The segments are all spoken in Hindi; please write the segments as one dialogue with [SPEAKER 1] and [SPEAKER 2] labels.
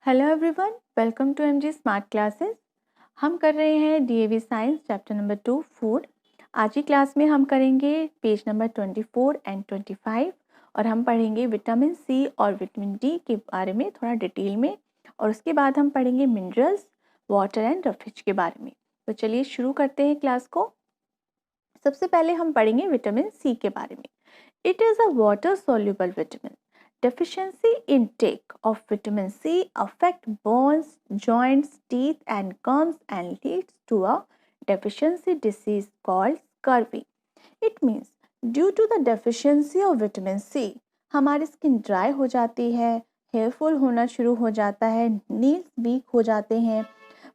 [SPEAKER 1] Hello everyone, welcome to MG smart classes. हम कर रहे हैं DAV science chapter number 2 food. आज की क्लास में हम करेंगे पेज नंबर 24 एंड 25 और हम पढ़ेंगे विटामिन सी और विटामिन डी के बारे में थोड़ा डिटेल में, और उसके बाद हम पढ़ेंगे मिनरल्स, वाटर एंड रफेज के बारे में। तो चलिए शुरू करते हैं क्लास को। सबसे पहले हम पढ़ेंगे विटामिन सी के बारे में। It is a water soluble vitamin. Deficiency intake of vitamin C affect bones, joints, teeth and gums and leads to a deficiency disease called scurvy. It means due to the deficiency of vitamin C, हमारी स्किन ड्राई हो जाती है, हेयर फॉल होना शुरू हो जाता है, नील्स वीक हो जाते हैं,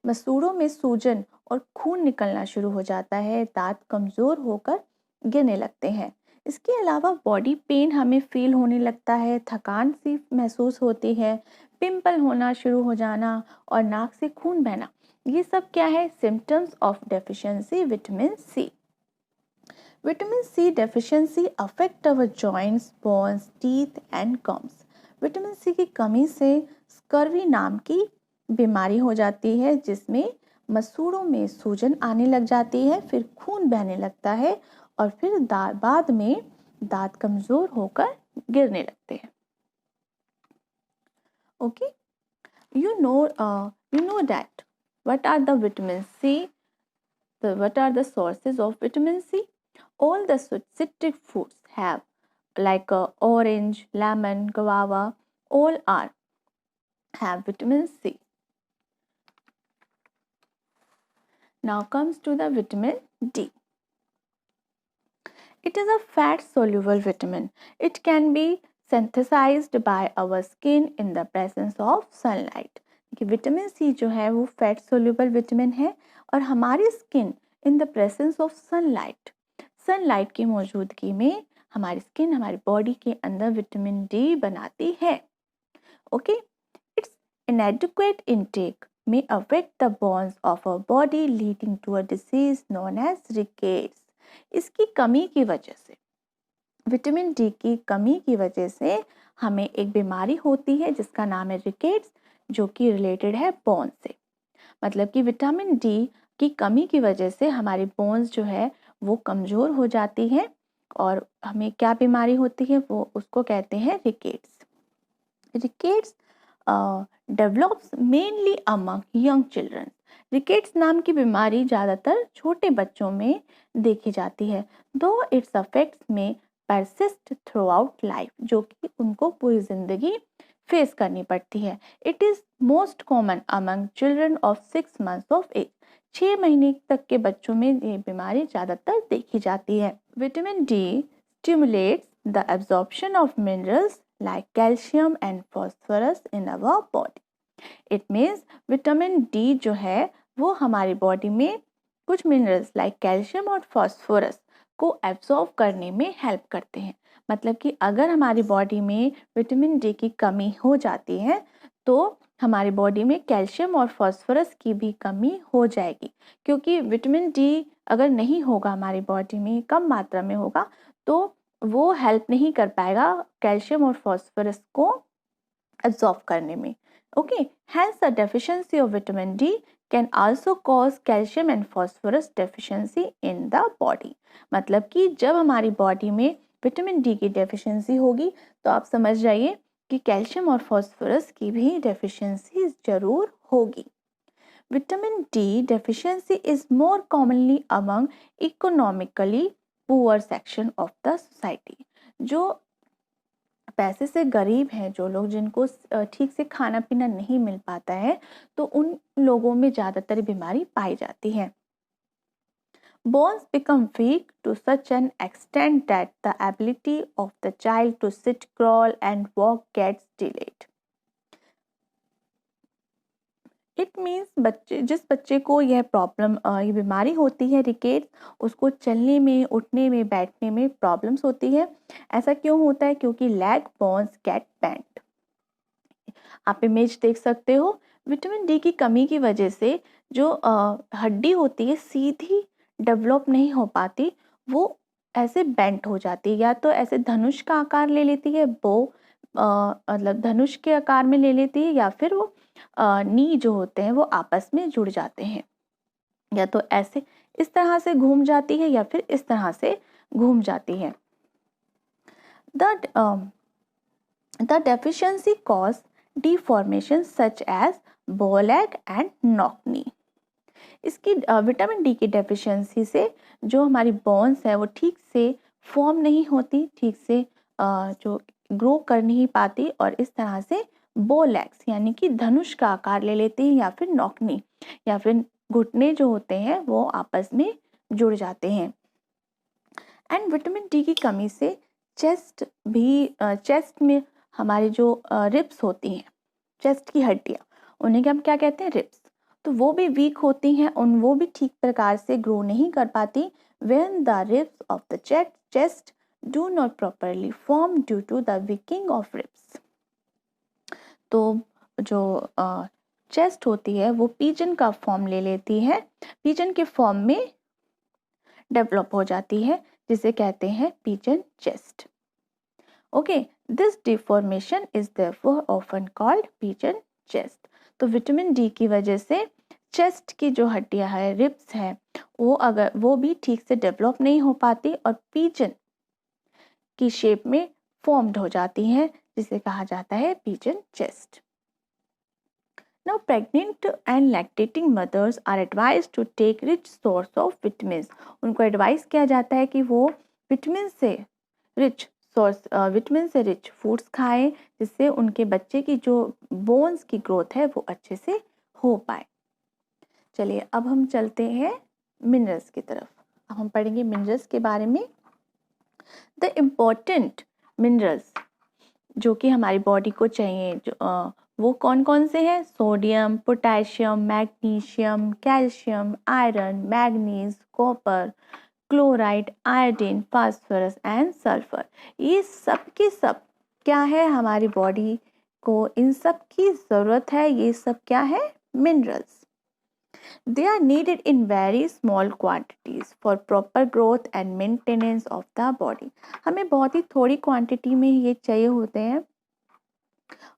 [SPEAKER 1] मसूड़ों में सूजन और खून निकलना शुरू हो जाता है, दांत कमज़ोर होकर गिरने लगते हैं। इसके अलावा बॉडी पेन हमें फील होने लगता है, थकान सी महसूस होती है, पिंपल होना शुरू हो जाना और नाक से खून बहना। ये सब क्या है? Symptoms of deficiency vitamin C. Vitamin C deficiency affect our joints, bones, teeth and gums. Vitamin C की कमी से स्कर्वी नाम की बीमारी हो जाती है, जिसमें मसूड़ों में सूजन आने लग जाती है, फिर खून बहने लगता है और फिर बाद में दांत कमजोर होकर गिरने लगते हैं। Okay, you know that what are the vitamin C, what are the sources of vitamin C? All the citric fruits have, like orange, lemon, guava, all are have vitamin C. Now comes to the vitamin D. It is a fat soluble vitamin. It can be synthesized by our skin in the presence of sunlight. Vitamin C जो है वो फैट सोल्यूबल विटामिन है और हमारी skin in the presence of sunlight की मौजूदगी में हमारी स्किन हमारी बॉडी के अंदर विटामिन डी बनाती है। Okay, it's inadequate intake may affect the bones of our body leading to a disease known as rickets. इसकी कमी की वजह से, विटामिन डी की कमी की वजह से हमें एक बीमारी होती है जिसका नाम है रिकेट्स, जो कि रिलेटेड है बोन से। मतलब कि विटामिन डी की कमी की वजह से हमारी बोन्स जो है वो कमज़ोर हो जाती हैं और हमें क्या बीमारी होती है, वो उसको कहते हैं rickets. Rickets develops mainly among young children. Rickets नाम की बीमारी ज़्यादातर छोटे बच्चों में देखी जाती है, though its effects may persist throughout life, जो कि उनको पूरी ज़िंदगी फेस करनी पड़ती है। It is most common among children of 6 months of age. 6 महीने तक के बच्चों में ये बीमारी ज़्यादातर देखी जाती है। Vitamin D stimulates the absorption of minerals like calcium and phosphorus in our body. It means vitamin D जो है वो हमारी बॉडी में कुछ मिनरल्स लाइक कैल्शियम और फॉस्फोरस को एब्जॉर्ब करने में हेल्प करते हैं। मतलब कि अगर हमारी बॉडी में विटामिन डी की कमी हो जाती है तो हमारी बॉडी में कैल्शियम और फॉस्फोरस की भी कमी हो जाएगी, क्योंकि विटामिन डी अगर नहीं होगा हमारी बॉडी में, कम मात्रा में होगा, तो वो हेल्प नहीं कर पाएगा कैल्शियम और फॉस्फोरस को एब्जॉर्ब करने में। Okay, hence the deficiency of vitamin D can also cause calcium and phosphorus deficiency in the body. मतलब कि जब हमारी बॉडी में विटामिन डी की डेफिशिएंसी होगी तो आप समझ जाइए कि कैल्शियम और फॉस्फोरस की भी डेफिशिएंसी जरूर होगी। Vitamin D deficiency is more commonly among economically poor section of the society. जो पैसे से गरीब हैं, जो लोग जिनको ठीक से खाना पीना नहीं मिल पाता है, तो उन लोगों में ज़्यादातर बीमारी पाई जाती है। Bones become weak to such an extent that the ability of the child to sit, crawl and walk gets delayed. It means जिस बच्चे को यह प्रॉब्लम ये बीमारी होती है रिकेट्स, उसको चलने में, उठने में, बैठने में प्रॉब्लम्स होती है। ऐसा क्यों होता है? क्योंकि लेग बोन्स गेट बेंट। आप इमेज देख सकते हो, विटामिन डी की कमी की वजह से जो हड्डी होती है सीधी डेवलप नहीं हो पाती, वो ऐसे बेंट हो जाती है, या तो ऐसे धनुष का आकार ले लेती है, बो मतलब धनुष के आकार में ले लेती है, या फिर वो नी जो होते हैं वो आपस में जुड़ जाते हैं, या तो ऐसे इस तरह से घूम जाती है या फिर इस तरह से घूम जाती है। The deficiency cause deformation such as bow leg and knock knee. इसकी विटामिन डी की डेफिशिएंसी से जो हमारी बोन्स है वो ठीक से फॉर्म नहीं होती, ठीक से जो ग्रो कर नहीं पाती, और इस तरह से बो लेग्स यानी कि धनुष का आकार ले लेती है, या फिर नॉकनी या फिर घुटने जो होते हैं वो आपस में जुड़ जाते हैं। एंड विटामिन डी की कमी से चेस्ट में हमारी जो रिब्स होती हैं, चेस्ट की हड्डियाँ, उन्हें हम क्या कहते हैं, रिब्स, तो वो भी वीक होती हैं, वो भी ठीक प्रकार से ग्रो नहीं कर पाती। When the ribs of the chest do not properly form due to the weakening of ribs. तो जो चेस्ट होती है वो पिजन का फॉर्म ले लेती है, पिजन के फॉर्म में डेवलप हो जाती है, जिसे कहते हैं pigeon chest. Okay, this deformation is therefore often called pigeon chest. तो विटामिन डी की वजह से चेस्ट की जो हड्डियां है, रिब्स है, वो भी ठीक से डेवलप नहीं हो पाती और पिजन की शेप में फॉर्म्ड हो जाती हैं, जिसे कहा जाता है pigeon chest. Now, pregnant and lactating mothers are advised to take rich source of vitamins. उनको एडवाइस किया जाता है कि वो विटामिन से रिच फूड्स खाएं, जिससे उनके बच्चे की जो बोन्स की ग्रोथ है वो अच्छे से हो पाए। चलिए अब हम चलते हैं मिनरल्स की तरफ। अब हम पढ़ेंगे मिनरल्स के बारे में। द इम्पोर्टेंट मिनरल्स जो कि हमारी बॉडी को चाहिए, वो कौन कौन से हैं? Sodium, potassium, magnesium, calcium, iron, manganese, copper, chloride, iodine, phosphorus and sulphur. ये सब के सब क्या है, हमारी बॉडी को इन सब की ज़रूरत है। ये सब क्या है? Minerals. They are needed in very small quantities for proper growth and maintenance of the body. हमें बहुत ही थोड़ी क्वांटिटी में ये चाहिए होते हैं,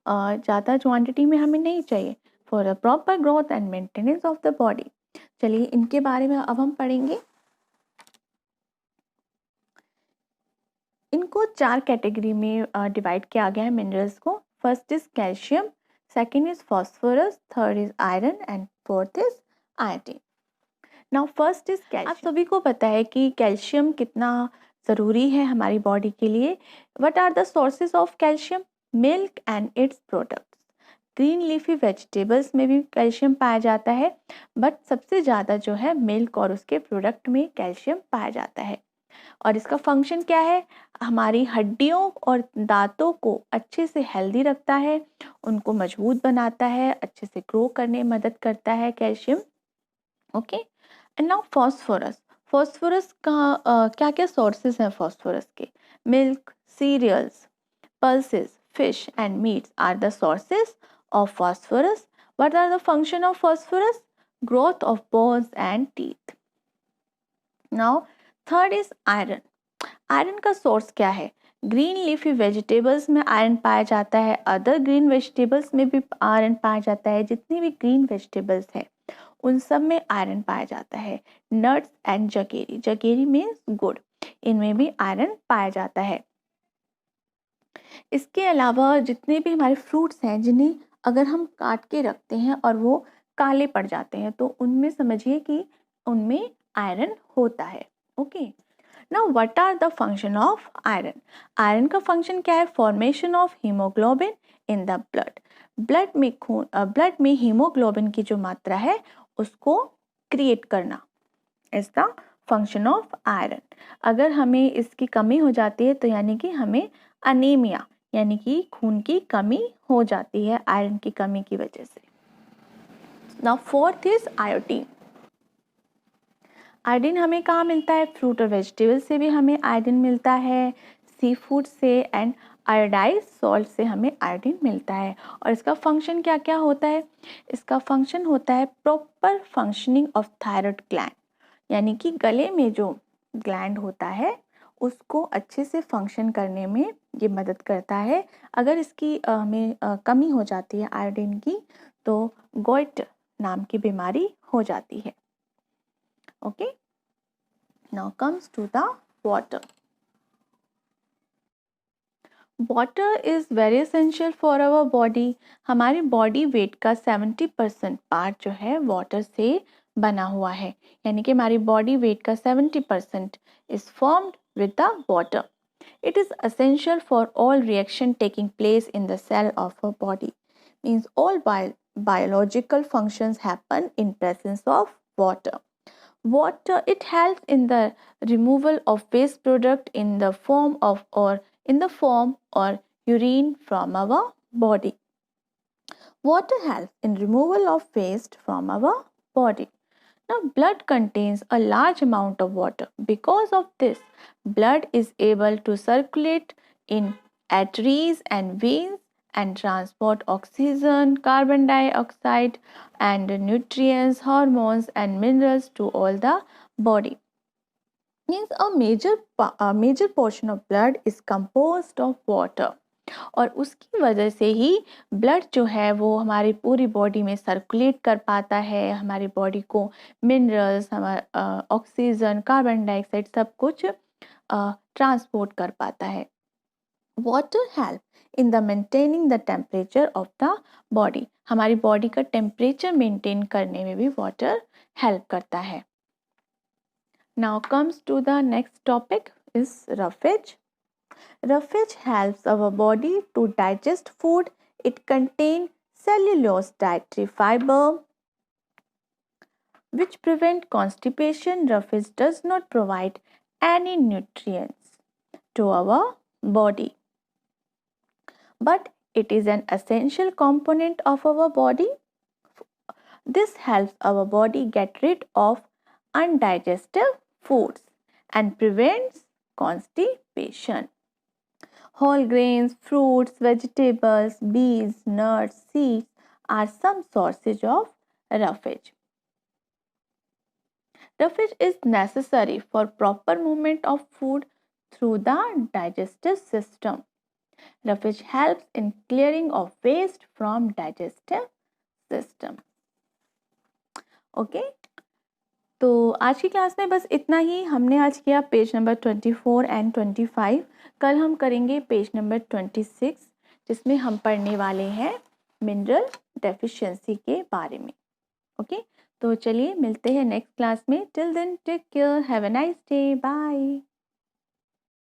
[SPEAKER 1] ज़्यादा क्वांटिटी में हमें नहीं चाहिए, for a proper growth and maintenance of the body. चलिए इनके बारे में अब हम पढ़ेंगे। इनको 4 कैटेगरी में डिवाइड किया गया है मिनरल्स को। First is calcium, second is phosphorus, third is iron and fourth is iodine. Now first is calcium. आप सभी को पता है कि कैल्शियम कितना ज़रूरी है हमारी बॉडी के लिए। What are the sources of calcium? Milk and its products. Green leafy vegetables में भी कैल्शियम पाया जाता है, बट सबसे ज़्यादा जो है मिल्क और उसके प्रोडक्ट में कैल्शियम पाया जाता है। और इसका फंक्शन क्या है? हमारी हड्डियों और दांतों को अच्छे से हेल्दी रखता है, उनको मजबूत बनाता है, अच्छे से ग्रो करने में मदद करता है calcium. Okay, and now phosphorus. Phosphorus का क्या क्या सोर्सेज हैं फॉस्फोरस के? Milk, cereals, pulses, fish and meats are the sources of phosphorus. What are the function of phosphorus? Growth of bones and teeth. Now, third is iron. Iron का सोर्स क्या है? ग्रीन लीफी वेजिटेबल्स में आयरन पाया जाता है, अदर ग्रीन वेजिटेबल्स में भी आयरन पाया जाता है। जितनी भी ग्रीन वेजिटेबल्स है उन सब में आयरन पाया जाता है। नट्स एंड जगेरी, जगेरी मीन्स गुड़, इनमें भी आयरन पाया जाता है। इसके अलावा जितने भी हमारे फ्रूट्स हैं, जिन्हें अगर हम काट के रखते हैं और वो काले पड़ जाते हैं, तो उनमें समझिए कि उनमें आयरन होता है। Okay, now what are the function of iron? Iron का फंक्शन क्या है? Formation of haemoglobin in the blood. Blood में हीमोग्लोबिन की जो मात्रा है उसको क्रिएट करना is the function of iron. अगर हमें इसकी कमी हो जाती है तो यानी कि हमें अनीमिया यानी कि खून की कमी हो जाती है आयरन की कमी की वजह से। Now fourth is iodine. Iodine हमें कहाँ मिलता है? फ्रूट और वेजिटेबल से भी हमें आयोडीन मिलता है, सी फूड से एंड आयोडाइज सॉल्ट से हमें आयोडीन मिलता है। और इसका फंक्शन क्या क्या होता है? इसका फंक्शन होता है proper functioning of thyroid gland, यानी कि गले में जो ग्लैंड होता है उसको अच्छे से फंक्शन करने में ये मदद करता है। अगर इसकी हमें कमी हो जाती है आयोडीन की, तो गोइट नाम की बीमारी हो जाती है. Okay, now comes to the water. Water is very essential for our body. हमारी बॉडी वेट का 70% पार्ट जो है वाटर से बना हुआ है, यानी कि हमारी बॉडी वेट का 70% is formed with the water. It is essential for all reaction taking place in the cell of a body. Means all biological functions happen in presence of water. Water, it helps in the removal of waste product in the form or urine from our body. Water helps in removal of waste from our body. Now, blood contains a large amount of water. Because of this, blood is able to circulate in arteries and veins and transport oxygen, carbon dioxide, and nutrients, hormones, and minerals to all the body. Means a major portion of blood is composed of water. और उसकी वजह से ही ब्लड जो है वो हमारी पूरी बॉडी में सर्कुलेट कर पाता है, हमारी बॉडी को मिनरल्स, हमारा ऑक्सीजन, कार्बन डाइऑक्साइड सब कुछ ट्रांसपोर्ट कर पाता है. Water help in the maintaining the temperature of the body. हमारी बॉडी का टेम्परेचर मेंटेन करने में भी वाटर हेल्प करता है. Now comes to the next topic is roughage. Roughage helps our body to digest food. It contains cellulose dietary fiber which prevent constipation. Roughage does not provide any nutrients to our body, but it is an essential component of our body. This helps our body get rid of undigested foods and prevents constipation. Whole grains, fruits, vegetables, beans, nuts, seeds are some sources of roughage. Roughage is necessary for proper movement of food through the digestive system. Roughage helps in clearing of waste from digestive system. Okay? तो आज की क्लास में बस इतना ही. हमने आज किया पेज नंबर 24 एंड 25. कल हम करेंगे पेज नंबर 26 जिसमें हम पढ़ने वाले हैं मिनरल डेफिशिएंसी के बारे में. ओके, तो चलिए मिलते हैं नेक्स्ट क्लास में. Till then take care, have a nice day, bye.